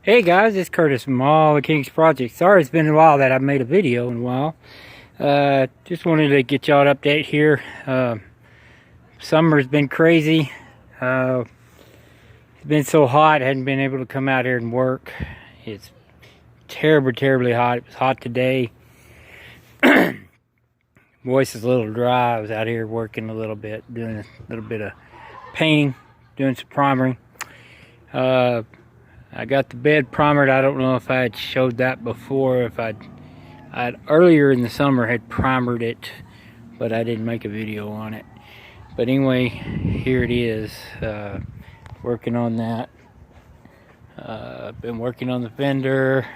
Hey guys, it's Curtis from All the Kings Project. Sorry it's been a while that I've made a video in a while. Just wanted to get y'all an update here. Summer's been crazy. It's been so hot, I hadn't been able to come out here and work. It's terribly hot. It was hot today. Voice is a little dry. I was out here working a little bit, doing a little bit of painting, doing some primering. I got the bed primered. I don't know if I had showed that before, if I'd earlier in the summer had primered it, but I didn't make a video on it. But anyway, here it is, working on that. I've been working on the fender,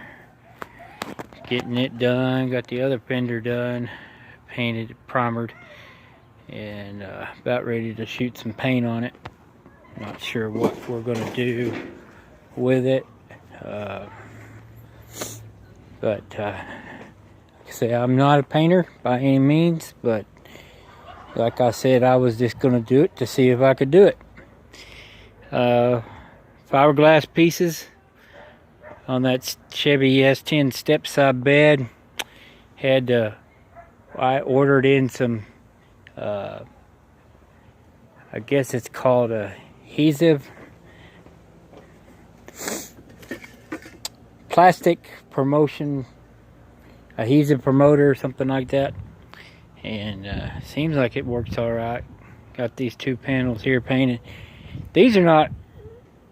getting it done, got the other fender done, painted, primered, and about ready to shoot some paint on it. Not sure what we're gonna do with it, but like I say, I'm not a painter by any means, but like I said, I was just gonna do it to see if I could do it. Fiberglass pieces on that Chevy S10 step side bed. I ordered in some, I guess it's called adhesive, plastic promotion, adhesive promoter, something like that, and seems like it works all right. Got these two panels here painted. These are not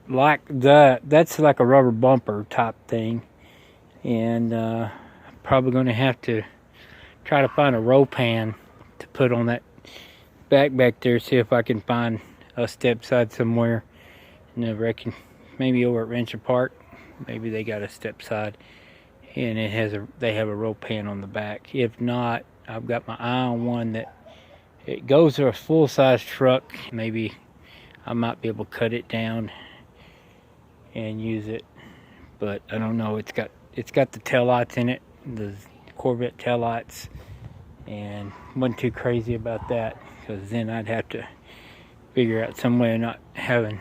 like that's like a rubber bumper type thing, and I'm probably going to have to try to find a roll pan to put on that back there, see if I can find a step side somewhere. And I reckon maybe over at Rancher Park, maybe they got a step side, and they have a roll pan on the back. If not, I've got my eye on one that it goes to a full-size truck. Maybe I might be able to cut it down and use it, but I don't know. It's got the taillights in it, the Corvette taillights, and wasn't too crazy about that, because then I'd have to figure out some way of not having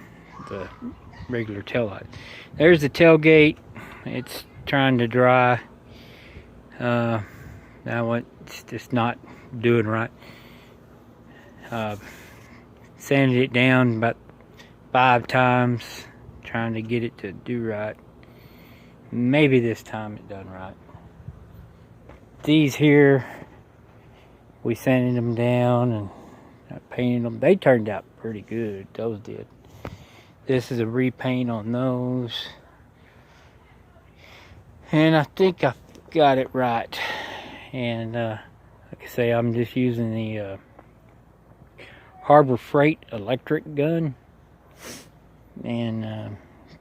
the regular taillight. There's the tailgate. It's trying to dry. Now it's just not doing right. Sanded it down about 5 times, trying to get it to do right. Maybe this time it done right. These here, we sanded them down and I painted them. They turned out pretty good. Those did. This is a repaint on those, and I think I got it right. And like I say, I'm just using the Harbor Freight electric gun, and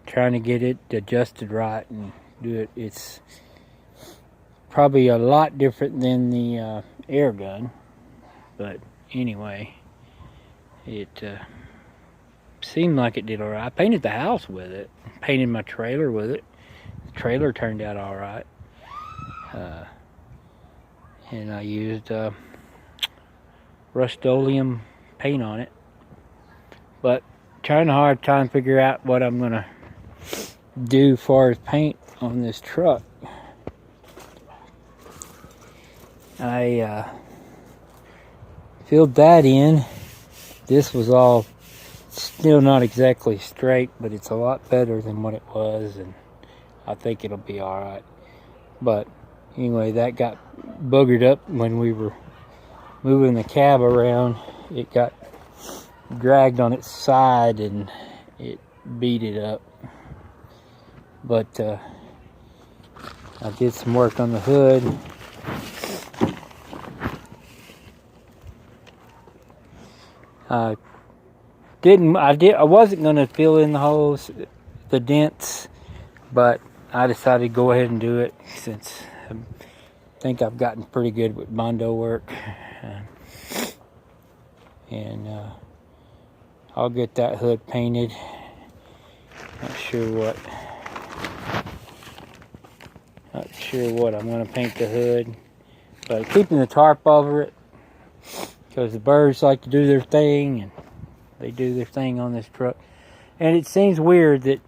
trying to get it adjusted right and do it. It's probably a lot different than the air gun, but anyway, it seemed like it did all right. I painted the house with it, painted my trailer with it. The trailer turned out all right, and I used Rust-Oleum paint on it, but trying a hard time to figure out what I'm gonna do as far as paint on this truck. I filled that in. This was all still not exactly straight, but it's a lot better than what it was, and I think it'll be all right. But anyway, that got boogered up when we were moving the cab around. It got dragged on its side and it beat it up. But I did some work on the hood. I wasn't going to fill in the holes, the dents, but I decided to go ahead and do it, since I think I've gotten pretty good with Bondo work. And I'll get that hood painted. Not sure what I'm going to paint the hood, but keeping the tarp over it, because the birds like to do their thing, and they do their thing on this truck. And it seems weird that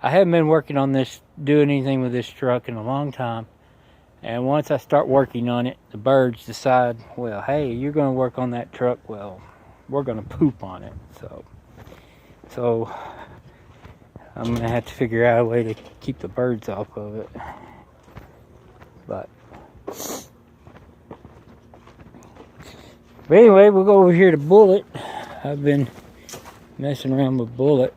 I haven't been working on this, doing anything with this truck in a long time. And once I start working on it, the birds decide, well, hey, you're going to work on that truck. Well, we're going to poop on it. So I'm going to have to figure out a way to keep the birds off of it. But anyway, we'll go over here to Bullet. I've been messing around with Bullet.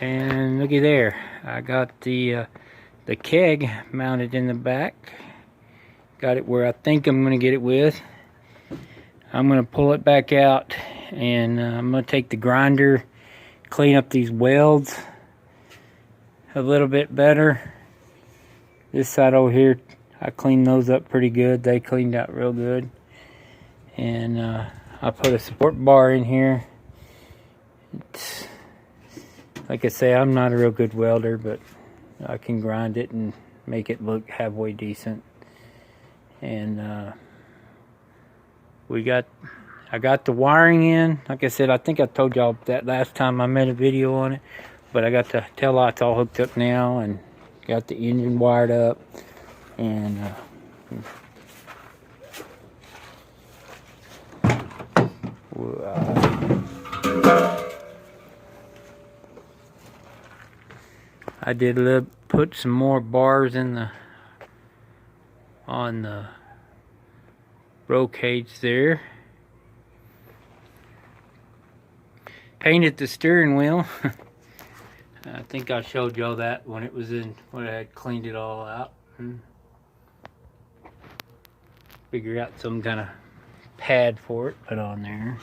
And looky there, I got the keg mounted in the back. Got it where I think I'm going to get it with. I'm going to pull it back out, and I'm going to take the grinder, clean up these welds a little bit better. This side over here, I cleaned those up pretty good. They cleaned out real good. And I put a support bar in here. It's, like I say, I'm not a real good welder, but I can grind it and make it look halfway decent. And I got the wiring in. Like I said, I think I told y'all that last time I made a video on it. But I got the tail lights all hooked up now, and got the engine wired up. And I did put some more bars in on the roll cage there. Painted the steering wheel. I think I showed y'all that when I had cleaned it all out. Figure out some kind of pad for it, put on there.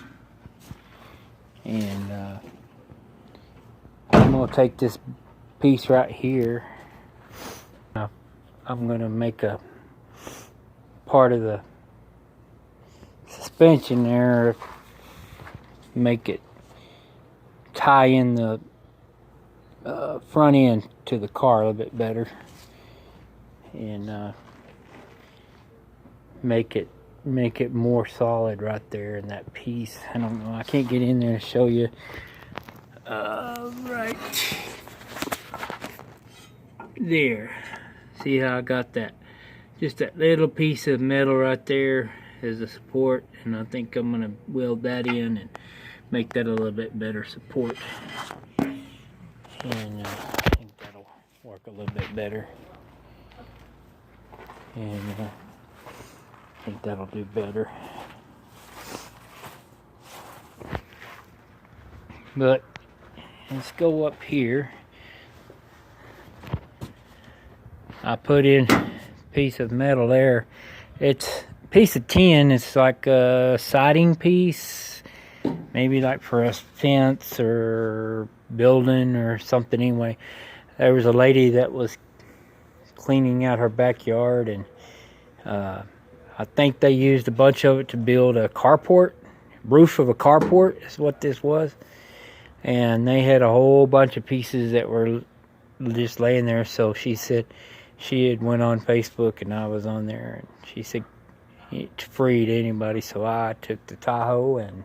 And I'm gonna take this piece right here. I'm gonna make a part of the suspension there, make it tie in the front end to the car a little bit better, and make it more solid right there in that piece. I don't know, I can't get in there to show you. Right there, see how I got that, just that little piece of metal right there as a support, and I think I'm gonna weld that in and make that a little bit better support, and I think that'll work a little bit better, and I think that'll do better. But let's go up here. I put in a piece of metal there. It's a piece of tin. It's like a siding piece, maybe like for a fence or building or something. Anyway, there was a lady that was cleaning out her backyard, and I think they used a bunch of it to build a carport, roof of a carport is what this was. And they had a whole bunch of pieces that were just laying there. So she said she had went on Facebook, and I was on there, and she said it's free to anybody. So I took the Tahoe and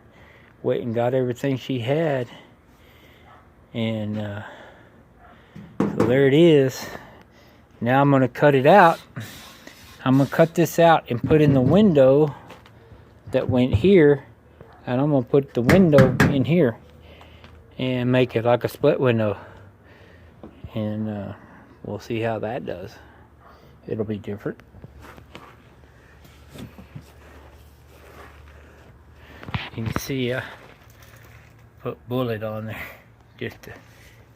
went and got everything she had, and so there it is. Now I'm going to cut it out. I'm going to cut this out and put in the window that went here, and I'm going to put the window in here and make it like a split window, and we'll see how that does. It'll be different. You can see I put Bullet on there just to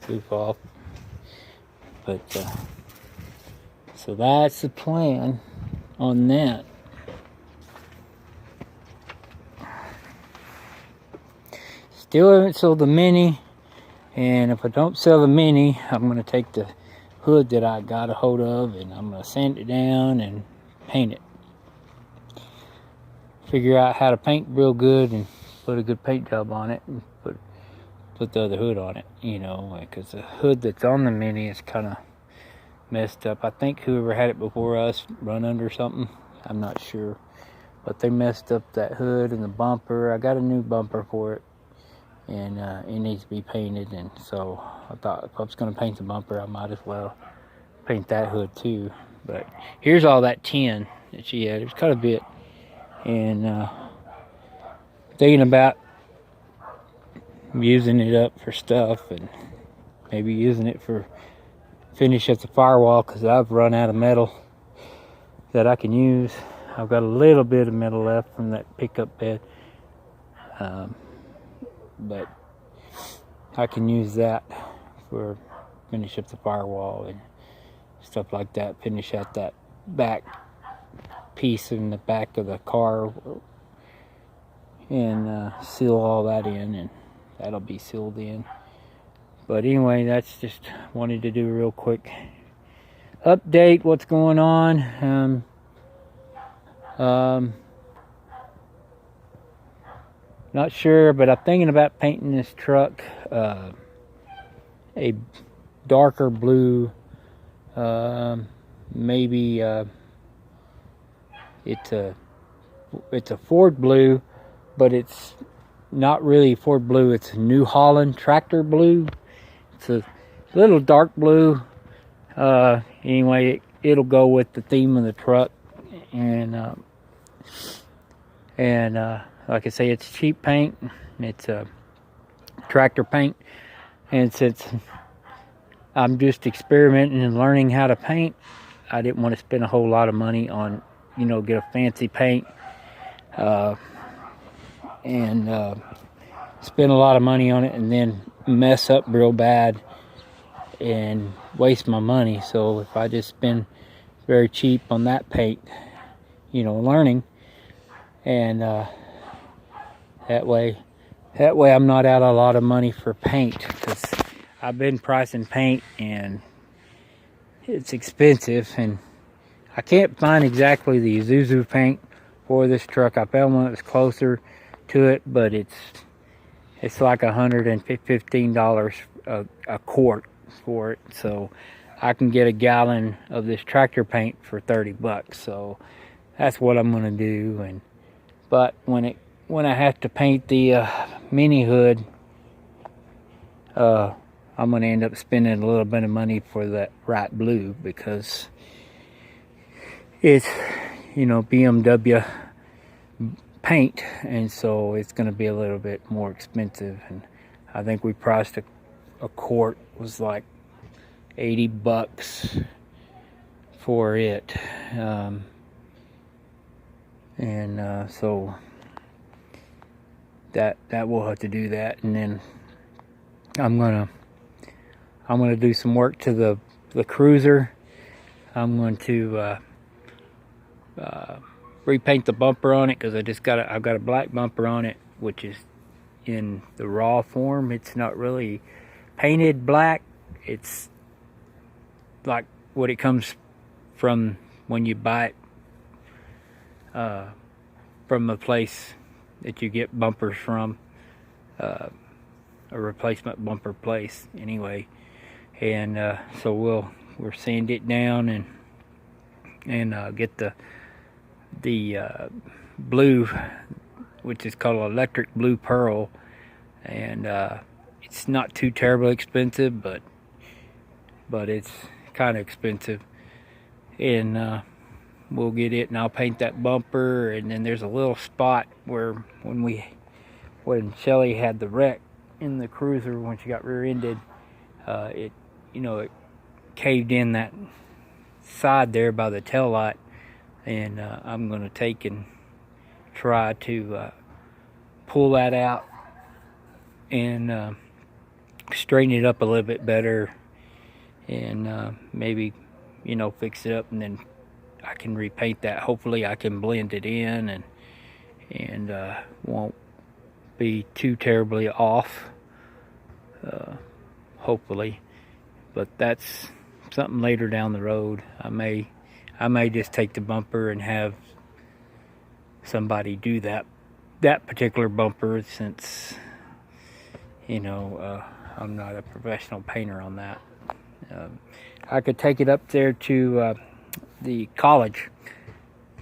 goof off, but so that's the plan on that. Still haven't sold the Mini, and if I don't sell the Mini, I'm going to take the hood that I got a hold of, and I'm going to sand it down and paint it. Figure out how to paint real good and put a good paint job on it, and put the other hood on it, you know, because the hood that's on the Mini is kind of messed up. I think whoever had it before us run under something. I'm not sure, but they messed up that hood and the bumper. I got a new bumper for it. and it needs to be painted. And so I thought if I was going to paint the bumper, I might as well paint that hood too. But here's all that tin that she had. There's quite a bit, and thinking about using it up for stuff, and maybe using it for finish at the firewall, because I've run out of metal that I can use. I've got a little bit of metal left from that pickup bed, but I can use that for finish up the firewall and stuff like that. Finish out that back piece in the back of the car, and seal all that in, and that'll be sealed in. But anyway, that's just wanted to do a real quick update what's going on. Not sure, but I'm thinking about painting this truck a darker blue. Maybe it's a Ford blue, but it's not really Ford blue. It's a New Holland tractor blue. It's a little dark blue. Anyway, it'll go with the theme of the truck, and like I say, it's cheap paint. It's a tractor paint, and since I'm just experimenting and learning how to paint, I didn't want to spend a whole lot of money on, get a fancy paint, and spend a lot of money on it and then mess up real bad and waste my money. So if I just spend very cheap on that paint, learning, and that way I'm not out a lot of money for paint, because I've been pricing paint and it's expensive, and I can't find exactly the Isuzu paint for this truck. I found one that was closer to it, but it's like $115 a quart for it. So I can get a gallon of this tractor paint for $30. So that's what I'm gonna do. But when I have to paint the mini hood, I'm gonna end up spending a little bit of money for that right blue, because it's BMW paint, and so it's going to be a little bit more expensive. And I think we priced a quart was like $80 for it, so that we'll have to do that. And then I'm gonna do some work to the Cruiser. I'm going to repaint the bumper on it, because I've got a black bumper on it, which is in the raw form. It's not really painted black. It's like what it comes from when you buy it from a place that you get bumpers from, a replacement bumper place anyway. And so we'll sand it down and get the blue, which is called electric blue pearl, and it's not too terribly expensive, but it's kind of expensive. And we'll get it, and I'll paint that bumper. And then there's a little spot where when Shelly had the wreck in the Cruiser, when she got rear-ended, it caved in that side there by the tail light. And I'm going to take and try to pull that out and straighten it up a little bit better, and maybe fix it up, and then I can repaint that. Hopefully I can blend it in and won't be too terribly off, hopefully. But that's something later down the road. I may just take the bumper and have somebody do that particular bumper, since I'm not a professional painter on that. I could take it up there to the college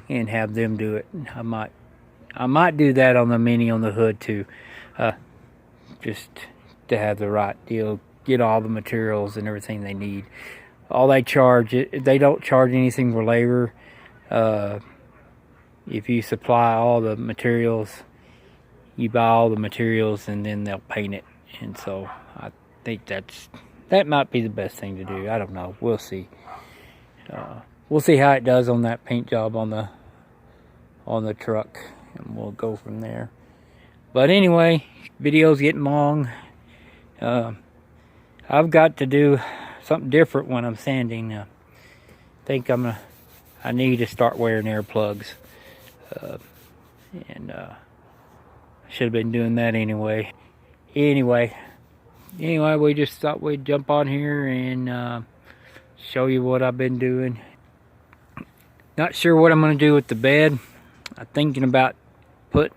and have them do it. I might do that on the Mini on the hood too. just to have the right deal, get all the materials and everything they need. All they charge, they don't charge anything for labor. If you supply all the materials, you buy all the materials and then they'll paint it. And so I think that might be the best thing to do. I don't know. We'll see. We'll see how it does on that paint job on the truck, and we'll go from there. But anyway, video's getting long. I've got to do something different when I'm sanding. I think I need to start wearing earplugs. And I should have been doing that anyway. Anyway, we just thought we'd jump on here and show you what I've been doing. Not sure what I'm going to do with the bed. I'm thinking about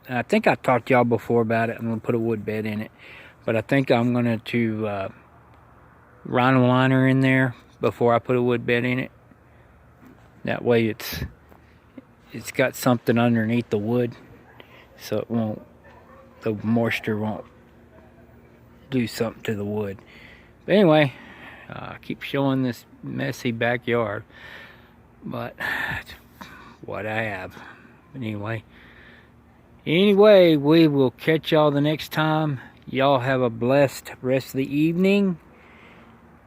I think I talked to y'all before about it. I'm going to put a wood bed in it. But I think I'm going to rhino liner in there before I put a wood bed in it. That way it's got something underneath the wood, so the moisture won't do something to the wood. But anyway, I keep showing this messy backyard, but it's what I have. But anyway, we will catch y'all the next time. Y'all have a blessed rest of the evening.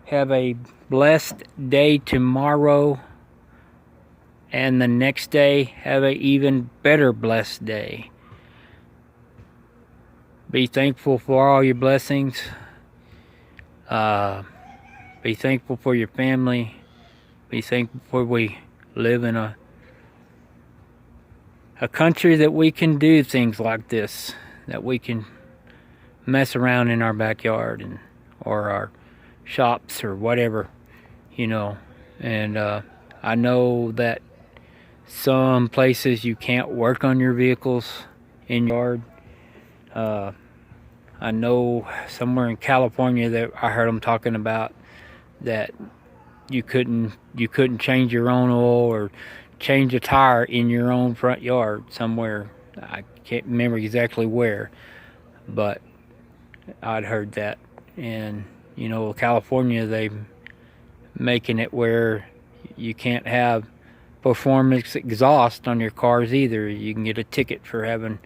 Have a blessed day tomorrow. And the next day, have an even better blessed day. Be thankful for all your blessings. Be thankful for your family. Be thankful for we live in a country that we can do things like this. That we can mess around in our backyard or our shops or whatever, you know. And I know that some places you can't work on your vehicles in your yard. I know somewhere in California that I heard them talking about that you couldn't change your own oil or change a tire in your own front yard somewhere. I can't remember exactly where, but I'd heard that. And you know, California, they making it where you can't have performance exhaust on your cars either. You can get a ticket for having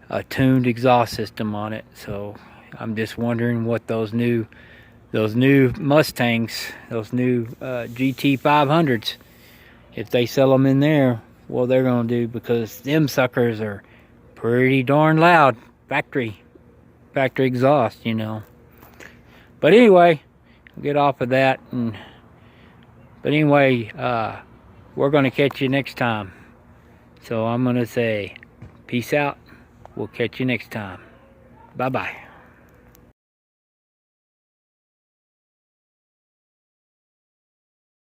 a tuned exhaust system on it. So I'm just wondering what those new Mustangs, those new GT 500s, if they sell them in there, what they're gonna do, because them suckers are pretty darn loud. Factory exhaust, you know. But anyway, get off of that. But anyway, we're going to catch you next time. So I'm going to say, peace out. We'll catch you next time. Bye-bye.